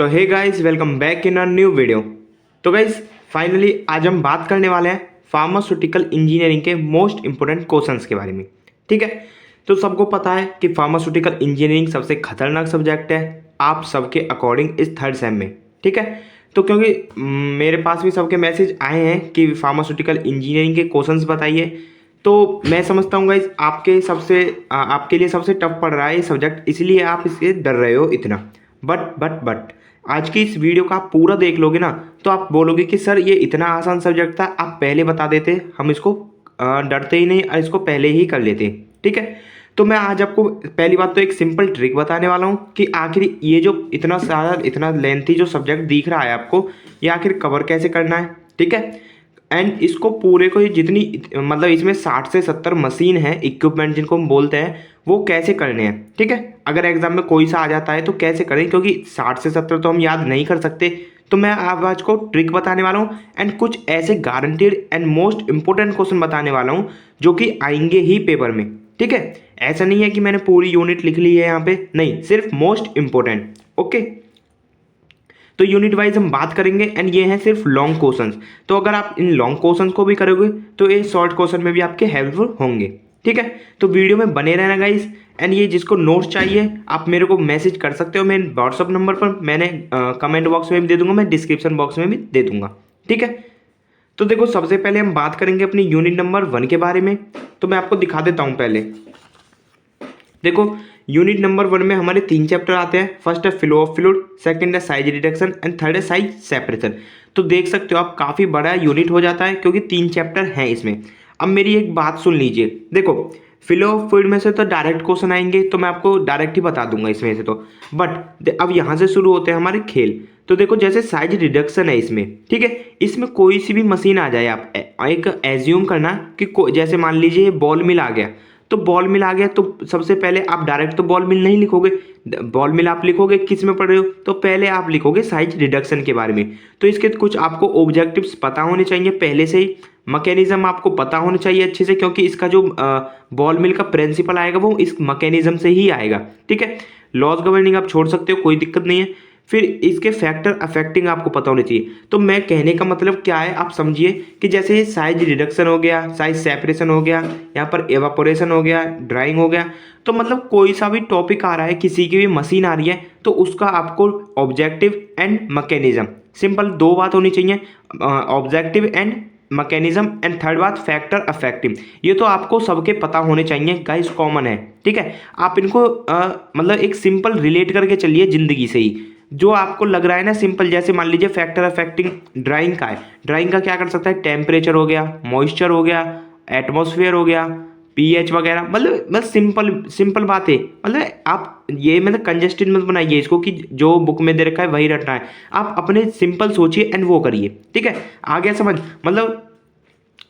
So hey guys, welcome back in a new video. तो guys finally आज हम बात करने वाले हैं फार्मास्यूटिकल इंजीनियरिंग के मोस्ट इंपोर्टेंट क्वेश्चंस के बारे में। ठीक है, तो सबको पता है कि फार्मास्यूटिकल इंजीनियरिंग सबसे खतरनाक सब्जेक्ट है आप सबके अकॉर्डिंग इस थर्ड सेम में। ठीक है, तो क्योंकि मेरे पास भी सबके मैसेज आए हैं कि फार्मास्यूटिकल इंजीनियरिंग के क्वेश्चंस बताइए, तो मैं समझता हूँ गाइस आपके लिए सबसे टफ पड़ रहा है ये सब्जेक्ट, इसलिए आप इससे डर रहे हो इतना। बट आज की इस वीडियो का आप पूरा देख लोगे ना, तो आप बोलोगे कि सर ये इतना आसान सब्जेक्ट था, आप पहले बता देते, हम इसको डरते ही नहीं, इसको पहले ही कर लेते। ठीक है, तो मैं आज आपको पहली बात तो एक सिंपल ट्रिक बताने वाला हूँ कि आखिर ये जो इतना सारा इतना लेंथी जो सब्जेक्ट दिख रहा है आपको, ये आखिर कवर कैसे करना है। ठीक है, एंड इसको पूरे को जितनी मतलब इसमें 60 से 70 मशीन है, इक्विपमेंट जिनको हम बोलते हैं, वो कैसे करने हैं। ठीक है, अगर एग्जाम में कोई सा आ जाता है तो कैसे करें, क्योंकि 60 से 70 तो हम याद नहीं कर सकते। तो मैं आप आज को ट्रिक बताने वाला हूँ एंड कुछ ऐसे guaranteed and most important question बताने वाला हूँ जो कि आएंगे ही पेपर में। ठीक है, ऐसा नहीं है कि मैंने पूरी यूनिट लिख ली है यहाँ पे, नहीं, सिर्फ मोस्ट इंपोर्टेंट। ओके, तो यूनिट वाइज हम बात करेंगे एंड ये हैं सिर्फ लॉन्ग क्वेश्चंस। तो अगर आप इन लॉन्ग क्वेश्चंस को भी करोगे तो ये शॉर्ट क्वेश्चन में भी आपके हेल्पफुल होंगे। ठीक है, तो वीडियो में बने रहना गाइस। एंड ये जिसको नोट्स चाहिए आप मेरे को मैसेज कर सकते हो, मेरे व्हाट्सअप नंबर पर मैंने कमेंट बॉक्स में भी दे दूंगा, मैं डिस्क्रिप्शन बॉक्स में भी दे दूंगा। ठीक है, तो देखो सबसे पहले हम बात करेंगे अपनी यूनिट नंबर 1 के बारे में। तो मैं आपको दिखा देता हूँ पहले। देखो यूनिट नंबर 1 में हमारे 3 चैप्टर आते हैं। फर्स्ट है फ्लो ऑफ फ्लूइड, सेकंड है साइज रिडक्शन एंड थर्ड है साइज सेपरेशन। तो देख सकते हो आप काफ़ी बड़ा यूनिट हो जाता है क्योंकि 3 चैप्टर हैं इसमें। अब मेरी एक बात सुन लीजिए, देखो फ्लो ऑफ फ्लूइड में से तो डायरेक्ट क्वेश्चन आएंगे, तो मैं आपको डायरेक्ट ही बता दूंगा इसमें से तो। बट अब यहाँ से शुरू होते हैं हमारे खेल। तो देखो जैसे साइज रिडक्शन है इसमें, ठीक है, इसमें कोई सी भी मशीन आ जाए, आप एक एज्यूम करना कि जैसे मान लीजिए बॉल मिल आ गया, तो बॉल मिल आ गया तो सबसे पहले आप डायरेक्ट तो बॉल मिल नहीं लिखोगे। बॉल मिल आप लिखोगे किस में पढ़ रहे हो, तो पहले आप लिखोगे साइज रिडक्शन के बारे में। तो इसके कुछ आपको ऑब्जेक्टिव्स पता होने चाहिए पहले से ही, मैकेनिज्म आपको पता होना चाहिए अच्छे से, क्योंकि इसका जो बॉल मिल का प्रिंसिपल आएगा वो इस मैकेनिज्म से ही आएगा। ठीक है, लॉस गवर्निंग आप छोड़ सकते हो, कोई दिक्कत नहीं है। फिर इसके फैक्टर अफेक्टिंग आपको पता होने चाहिए। तो मैं कहने का मतलब क्या है, आप समझिए कि जैसे साइज रिडक्शन हो गया, साइज सेपरेशन हो गया, यहाँ पर एवापोरेशन हो गया, ड्राइंग हो गया, तो मतलब कोई सा भी टॉपिक आ रहा है, किसी की भी मशीन आ रही है, तो उसका आपको ऑब्जेक्टिव एंड मैकेनिज्म, सिंपल 2 बात होनी चाहिए, objective and mechanism and third बात फैक्टर अफेक्टिव। ये तो आपको सबके पता होने चाहिए गाइस, कॉमन है। ठीक है, आप इनको मतलब एक सिंपल रिलेट करके चलिए जिंदगी से ही, जो आपको लग रहा है ना सिंपल। जैसे मान लीजिए फैक्टर अफेक्टिंग ड्राइंग का है, ड्राइंग का क्या कर सकता है, टेम्परेचर हो गया, मॉइस्चर हो गया, एटमॉस्फेयर हो गया, पीएच वगैरह, मतलब बस सिंपल सिंपल बात है। मतलब आप ये मतलब कंजेस्टेड मत बनाइए इसको कि जो बुक में दे रखा है वही रटना है, आप अपने सिंपल सोचिए एंड वो करिए। ठीक है, आ गया समझ। मतलब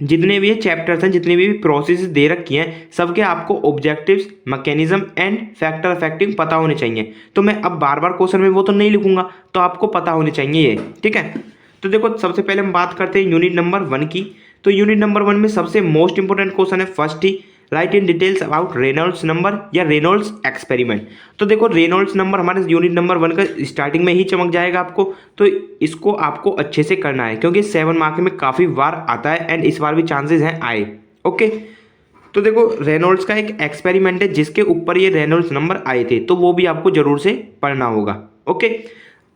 जितने भी ये चैप्टर्स हैं, जितनी भी प्रोसेस दे रखी हैं, सबके आपको objectives, mechanism and factor affecting पता होने चाहिए। तो मैं अब बार बार क्वेश्चन में वो तो नहीं लिखूंगा, तो आपको पता होने चाहिए ये। ठीक है, तो देखो सबसे पहले हम बात करते हैं यूनिट नंबर 1 की। तो यूनिट नंबर 1 में सबसे मोस्ट इंपोर्टेंट क्वेश्चन है first he, right in details about Reynolds number या रेनॉल्ड्स एक्सपेरिमेंट। तो देखो रेनॉल्ड्स नंबर हमारे यूनिट नंबर 1 का स्टार्टिंग में ही चमक जाएगा आपको, तो इसको आपको अच्छे से करना है क्योंकि 7 मार्क में काफ़ी बार आता है एंड इस बार भी चांसेस हैं आए। ओके, तो देखो रेनॉल्ड्स का एक एक्सपेरिमेंट है जिसके ऊपर ये रेनॉल्ड्स नंबर आए थे, तो वो भी आपको जरूर से पढ़ना होगा। ओके,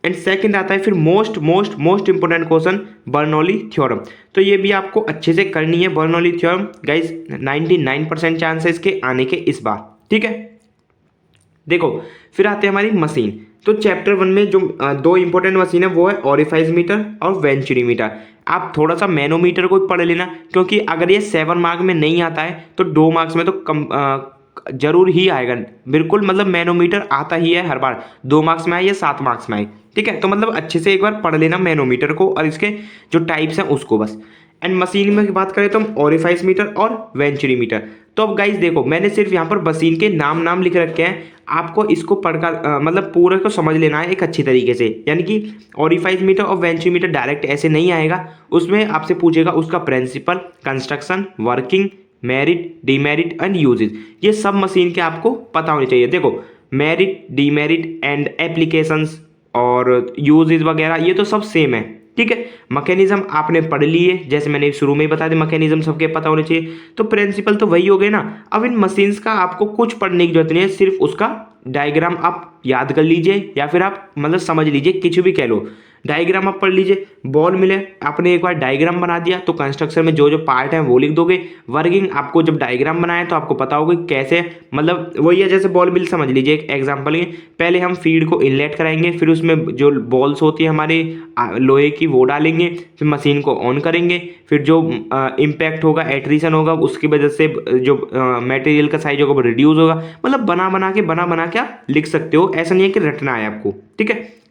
एंड सेकंड आता है फिर most most most important question, Bernoulli theorem. तो ये भी आपको अच्छे से करनी है बर्नौली थ्योरम गाइस, 99% चांस है इसके आने के इस बार। ठीक है, देखो फिर आते हैं हमारी मशीन। तो चैप्टर 1 में जो 2 इंपॉर्टेंट मशीन है वो है ऑरिफाइज मीटर और वेंचुरी मीटर। आप थोड़ा सा मैनोमीटर को पढ़ लेना, क्योंकि अगर ये 7 मार्क में नहीं आता है तो 2 मार्क्स में तो कम जरूर ही आएगा, बिल्कुल। मतलब मैनोमीटर आता ही है हर बार, 2 मार्क्स में आए या 7 मार्क्स में आए। ठीक है, तो मतलब अच्छे से एक बार पढ़ लेना मैनोमीटर को और इसके जो टाइप्स हैं उसको बस। एंड मशीन में बात करें तो हम ऑरिफाइस मीटर और वेंचुरी मीटर। तो अब गाइस देखो मैंने सिर्फ यहाँ पर मशीन के नाम लिख रखे हैं, आपको इसको पढ़कर मतलब पूरे को समझ लेना है एक अच्छी तरीके से। यानी कि ऑरिफाइस मीटर और वेंचुरी मीटर डायरेक्ट ऐसे नहीं आएगा, उसमें आपसे पूछेगा उसका principle, construction, working, merit, demerit and uses. ये सब मशीन के आपको पता होने चाहिए। देखो मेरिट, डीमेरिट एंड एप्लीकेशंस, और यूजेज वगैरह ये तो सब सेम है, ठीक है। मैकेनिज्म आपने पढ़ लिए, जैसे मैंने शुरू में ही बता दिया मैकेनिज्म सबके पता होने चाहिए, तो प्रिंसिपल तो वही हो गए ना। अब इन मशीन्स का आपको कुछ पढ़ने की जरूरत नहीं है, सिर्फ उसका डायग्राम आप याद कर लीजिए या फिर आप मतलब समझ लीजिए, कुछ भी कह लो। डायग्राम आप पढ़ लीजिए, बॉल मिले आपने एक बार डायग्राम बना दिया तो कंस्ट्रक्शन में जो जो पार्ट है वो लिख दोगे। वर्किंग आपको जब डायग्राम बनाए तो आपको पता होगा कैसे, मतलब वही है जैसे बॉल मिल समझ लीजिए एक एग्जांपल है। पहले हम फीड को इनलेट कराएंगे, फिर उसमें जो बॉल्स होती है हमारी लोहे की वो डालेंगे, फिर मशीन को ऑन करेंगे, फिर जो इम्पैक्ट होगा एट्रीशन होगा उसकी वजह से जो मटेरियल का साइज होगा वो रिड्यूस होगा। मतलब बना बना के आप लिख सकते हो, ऐसा नहीं है कि रटना है आपको, ठीक है।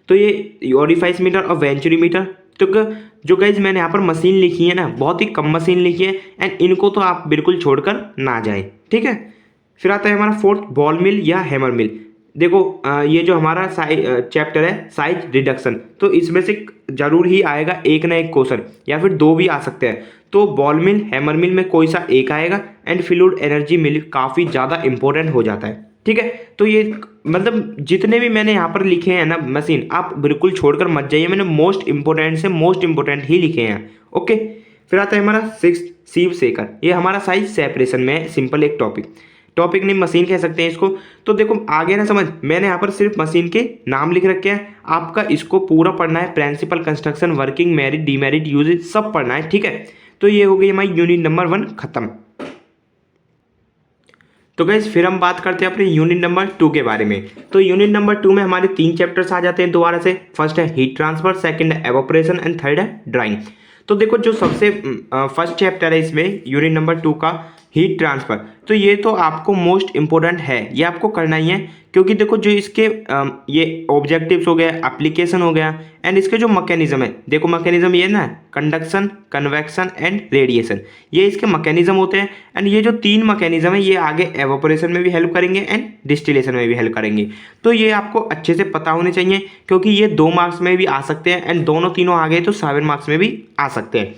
तो ये ओरिफाइस मीटर और वेंचुरी मीटर, तो जो गाइज मैंने यहाँ पर मशीन लिखी है ना, बहुत ही कम मशीन लिखी है, एंड इनको तो आप बिल्कुल छोड़कर ना जाए, ठीक है। फिर आता है हमारा फोर्थ, बॉल मिल या हैमर मिल। देखो ये जो हमारा चैप्टर है साइज रिडक्शन, तो इसमें से जरूर ही आएगा एक ना एक क्वेश्चन या फिर दो भी आ सकते हैं। तो बॉल मिल हैमर मिल में कोई सा एक आएगा, एंड फ्लूइड एनर्जी मिल काफ़ी ज़्यादा इंपॉर्टेंट हो जाता है, ठीक है। तो ये मतलब जितने भी मैंने यहाँ पर लिखे हैं ना मशीन, आप बिल्कुल छोड़कर मत जाइए, मैंने मोस्ट इंपोर्टेंट से मोस्ट इंपोर्टेंट ही लिखे हैं, ओके। फिर आता है हमारा सिक्स, सीव सेकर। ये हमारा साइज सेपरेशन में है, सिंपल एक टॉपिक नहीं मशीन कह सकते हैं इसको। तो देखो आगे ना समझ, मैंने यहाँ पर सिर्फ मशीन के नाम लिख रखे हैं, आपका इसको पूरा पढ़ना है, principle, construction, working, merit, demerit, uses सब पढ़ना है, ठीक है। तो ये हो गई हमारी यूनिट नंबर 1 खत्म। तो गाइस फिर हम बात करते हैं अपने यूनिट नंबर 2 के बारे में। तो यूनिट नंबर 2 में हमारे 3 चैप्टर्स आ जाते हैं दोबारा से। फर्स्ट है हीट ट्रांसफर, सेकंड है एवोपरेशन एंड थर्ड है ड्राइंग। तो देखो जो सबसे फर्स्ट चैप्टर है इसमें यूनिट नंबर 2 का हीट ट्रांसफर, तो ये तो आपको मोस्ट इंपॉर्टेंट है, ये आपको करना ही है, क्योंकि देखो जो इसके ये ऑब्जेक्टिव्स हो गया, एप्लीकेशन हो गया, एंड इसके जो मैकेनिज्म है, देखो मैकेनिज्म ये ना कंडक्शन, कन्वेक्शन एंड रेडिएशन, ये इसके मैकेनिज्म होते हैं। एंड ये जो 3 मैकेनिज्म है ये आगे एवोपरेशन में भी हेल्प करेंगे एंड डिस्टिलेशन में भी हेल्प करेंगे। तो ये आपको अच्छे से पता होने चाहिए, क्योंकि ये 2 मार्क्स में भी आ सकते हैं, एंड दोनों तीनों आ गए तो 7 मार्क्स में भी आ सकते हैं।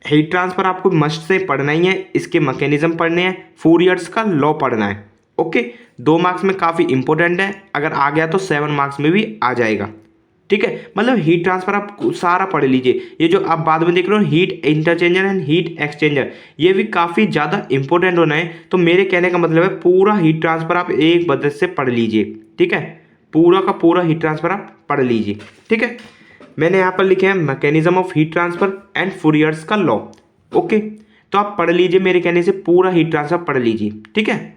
हीट ट्रांसफर आपको मस्ट से पढ़ना ही है, इसके मैकेनिज्म पढ़ने हैं, फूरियर्स का लॉ पढ़ना है, ओके। 2 मार्क्स में काफ़ी इंपॉर्टेंट है, अगर आ गया तो 7 मार्क्स में भी आ जाएगा, ठीक है। मतलब हीट ट्रांसफर आप सारा पढ़ लीजिए। ये जो आप बाद में देख रहे हो हीट इंटरचेंजर एंड हीट एक्सचेंजर, ये भी काफ़ी ज़्यादा इंपॉर्टेंट होना है। तो मेरे कहने का मतलब है पूरा हीट ट्रांसफर आप एक बदल से पढ़ लीजिए, ठीक है। पूरा का पूरा हीट ट्रांसफर आप पढ़ लीजिए, ठीक है। मैंने यहाँ पर लिखे हैं mechanism of heat transfer and Fourier's का लॉ, ओके। तो आप पढ़ लीजिए, मेरे कहने से पूरा हीट ट्रांसफर पढ़ लीजिए, ठीक है।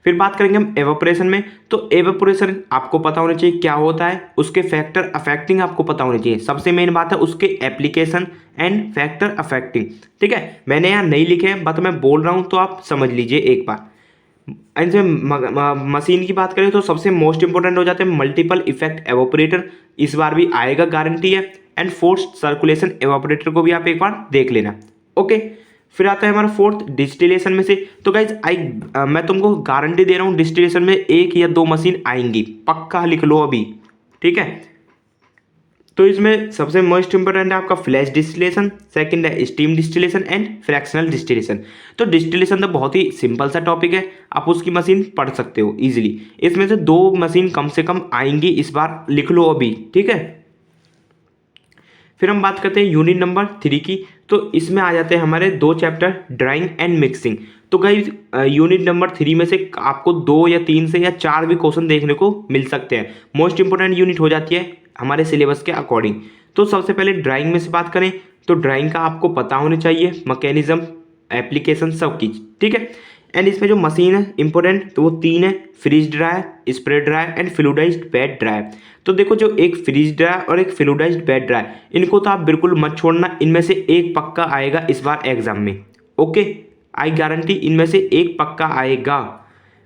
फिर बात करेंगे हम एवापोरेशन में। तो एवापोरेशन आपको पता होना चाहिए क्या होता है, उसके फैक्टर अफेक्टिंग आपको पता होने चाहिए, सबसे मेन बात है उसके एप्लीकेशन एंड फैक्टर अफेक्टिंग, ठीक है। मैंने यहाँ नहीं लिखे हैं बट मैं बोल रहा हूँ तो आप समझ लीजिए एक बार। मशीन की बात करें तो सबसे मोस्ट इंपोर्टेंट हो जाते हैं मल्टीपल इफेक्ट एवापोरेटर, इस बार भी आएगा गारंटी है, एंड फोर्स्ड सर्कुलेशन एवापोरेटर को भी आप एक बार देख लेना, ओके। फिर आता है हमारा फोर्थ डिस्टिलेशन में से। तो गाइज मैं तुमको गारंटी दे रहा हूँ डिस्टिलेशन में 1 या 2 मशीन आएंगी, पक्का लिख लो अभी, ठीक है। तो इसमें सबसे मोस्ट इंपोर्टेंट है आपका फ्लैश डिस्टिलेशन, सेकंड है steam distillation and fractional distillation. तो डिस्टिलेशन तो बहुत ही सिंपल सा टॉपिक है, आप उसकी मशीन पढ़ सकते हो इजीली। इसमें से 2 मशीन कम से कम आएंगी, इस बार लिख लो अभी, ठीक है। फिर हम बात करते हैं यूनिट नंबर 3 की। तो इसमें आ जाते हैं हमारे 2 चैप्टर ड्राइंग एंड मिक्सिंग। तो गाइस यूनिट नंबर 3 में से आपको 2 या 3 से या 4 भी क्वेश्चन देखने को मिल सकते हैं, मोस्ट इंपोर्टेंट यूनिट हो जाती है हमारे सिलेबस के अकॉर्डिंग। तो सबसे पहले ड्राइंग में से बात करें तो ड्राइंग का आपको पता होना चाहिए मैकेनिज्म, एप्लीकेशन सब की, ठीक है। एंड इसमें जो मशीन है इंपॉर्टेंट तो वो 3 है, freeze dryer, spray dryer and fluidised bed dryer. तो देखो जो एक फ्रीज ड्रायर और एक फ्लूइडाइज्ड बेड ड्रायर, इनको तो आप बिल्कुल मत छोड़ना, इनमें से एक पक्का आएगा इस बार एग्जाम में, ओके। आई गारंटी इनमें से एक पक्का आएगा।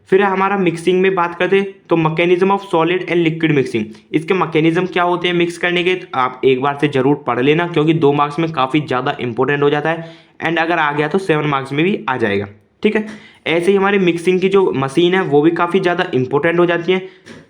फिर हमारा मिक्सिंग में बात करते हैं तो mechanism of solid and liquid mixing, इसके मैकेनिज्म क्या होते हैं मिक्स करने के, तो आप एक बार से जरूर पढ़ लेना, क्योंकि 2 मार्क्स में काफ़ी ज़्यादा इंपॉर्टेंट हो जाता है, एंड अगर आ गया तो 7 मार्क्स में भी आ जाएगा, ठीक है। ऐसे ही हमारे मिक्सिंग की जो मशीन है वो भी काफ़ी ज़्यादा इंपॉर्टेंट हो जाती है।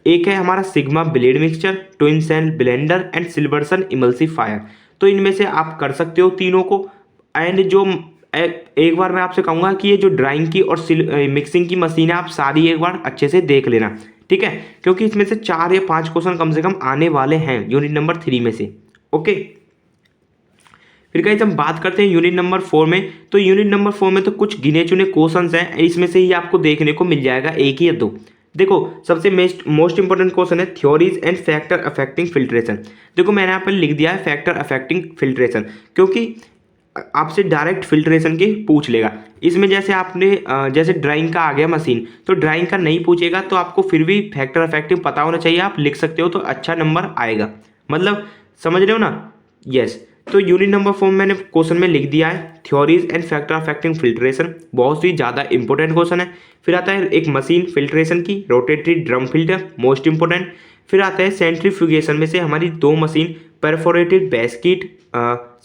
एक है हमारा sigma blade mixture, twin shell blender and Silverson emulsifier. तो इनमें से आप कर सकते हो तीनों को। एंड जो एक बार मैं आपसे कहूँगा कि ये जो ड्राइंग की और मिक्सिंग की मशीन है आप सारी एक बार अच्छे से देख लेना, ठीक है, क्योंकि इसमें से 4 या 5 क्वेश्चन कम से कम आने वाले हैं यूनिट नंबर 3 में से। ओके, फिर गाइस हम बात करते हैं यूनिट नंबर 4 में। तो यूनिट नंबर 4 में तो कुछ गिने चुने क्वेश्चंस हैं, इसमें से ही आपको देखने को मिल जाएगा एक या दो। देखो सबसे मोस्ट इंपॉर्टेंट क्वेश्चन है theories and factor affecting filtration. देखो मैंने यहाँ पर लिख दिया है फैक्टर अफेक्टिंग फिल्ट्रेशन, क्योंकि आपसे डायरेक्ट फिल्ट्रेशन की पूछ लेगा। इसमें जैसे आपने जैसे ड्राइंग का आ गया मशीन, तो ड्राइंग का नहीं पूछेगा तो आपको फिर भी फैक्टर अफेक्टिंग पता होना चाहिए, आप लिख सकते हो तो अच्छा नंबर आएगा। मतलब समझ रहे हो ना? यस। तो यूनिट नंबर 4 मैंने क्वेश्चन में लिख दिया है theories and factor affecting filtration, बहुत ही ज़्यादा इंपॉर्टेंट क्वेश्चन है। फिर आता है एक मशीन फिल्ट्रेशन की, rotary drum filter, most important. फिर आता है सेंट्रीफ्यूगेशन में से हमारी दो machine, perforated basket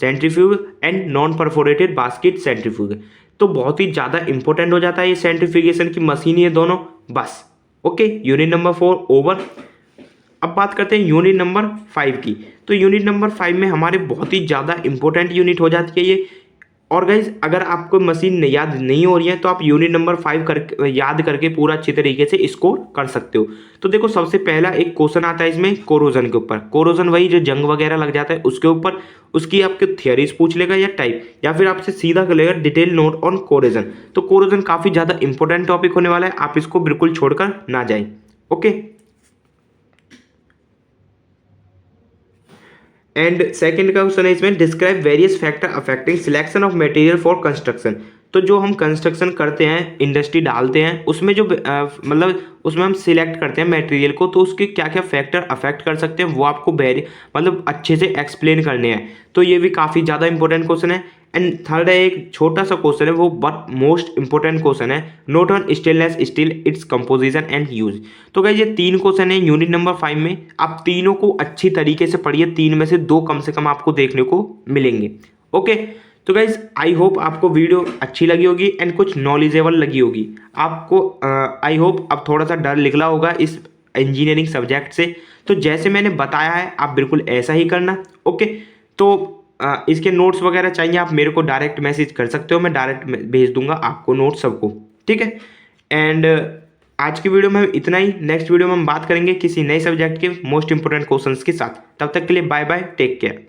centrifuge and non perforated basket centrifuge. तो बहुत ही ज़्यादा इंपॉर्टेंट हो जाता है ये सेंट्रीफ्यूगेशन की मशीन, ये दोनों। बस ओके, यूनिट नंबर 4 ओवर। अब बात करते हैं यूनिट नंबर 5 की। तो यूनिट नंबर 5 में हमारे बहुत ही ज़्यादा इंपॉर्टेंट यूनिट हो जाती है ये। और गाइज अगर आपको मशीन याद नहीं हो रही है तो आप यूनिट नंबर 5 याद करके पूरा अच्छी तरीके से स्कोर कर सकते हो। तो देखो सबसे पहला एक क्वेश्चन आता है इसमें कोरोजन के ऊपर। कोरोजन वही जो जंग वगैरह लग जाता है उसके ऊपर, उसकी आपके थियरीज पूछ लेगा या टाइप, या फिर आपसे सीधा कर लेगा डिटेल नोट ऑन कोरोजन। तो कोरोजन काफ़ी ज़्यादा इंपॉर्टेंट टॉपिक होने वाला है, आप इसको बिल्कुल छोड़कर ना जाए। ओके, एंड सेकंड का क्वेश्चन है इसमें describe various factor affecting selection of material for construction. तो जो हम कंस्ट्रक्शन करते हैं, इंडस्ट्री डालते हैं, उसमें जो मतलब उसमें हम सिलेक्ट करते हैं मटेरियल को, तो उसके क्या क्या फैक्टर अफेक्ट कर सकते हैं वो आपको मतलब अच्छे से एक्सप्लेन करने हैं। तो ये भी काफ़ी ज़्यादा इंपॉर्टेंट क्वेश्चन है। एंड थर्ड है एक छोटा सा क्वेश्चन है, वो बट मोस्ट इंपॉर्टेंट क्वेश्चन है, note on stainless steel its composition and use. तो गाइस ये 3 क्वेश्चन है यूनिट नंबर 5 में, आप तीनों को अच्छी तरीके से पढ़िए, 3 में से 2 कम से कम आपको देखने को मिलेंगे। ओके, तो गाइज आई होप आपको वीडियो अच्छी लगी होगी एंड कुछ नॉलेजेबल लगी होगी आपको। आई होप अब थोड़ा सा डर निकला होगा इस इंजीनियरिंग सब्जेक्ट से। तो जैसे मैंने बताया है आप बिल्कुल ऐसा ही करना। ओके, तो इसके नोट्स वगैरह चाहिए आप मेरे को डायरेक्ट मैसेज कर सकते हो, मैं डायरेक्ट भेज दूंगा आपको नोट्स सबको, ठीक है। एंड आज की वीडियो में इतना ही, नेक्स्ट वीडियो में हम बात करेंगे किसी नए सब्जेक्ट के मोस्ट इंपोर्टेंट क्वेश्चंस के साथ। तब तक के लिए बाय बाय, टेक केयर।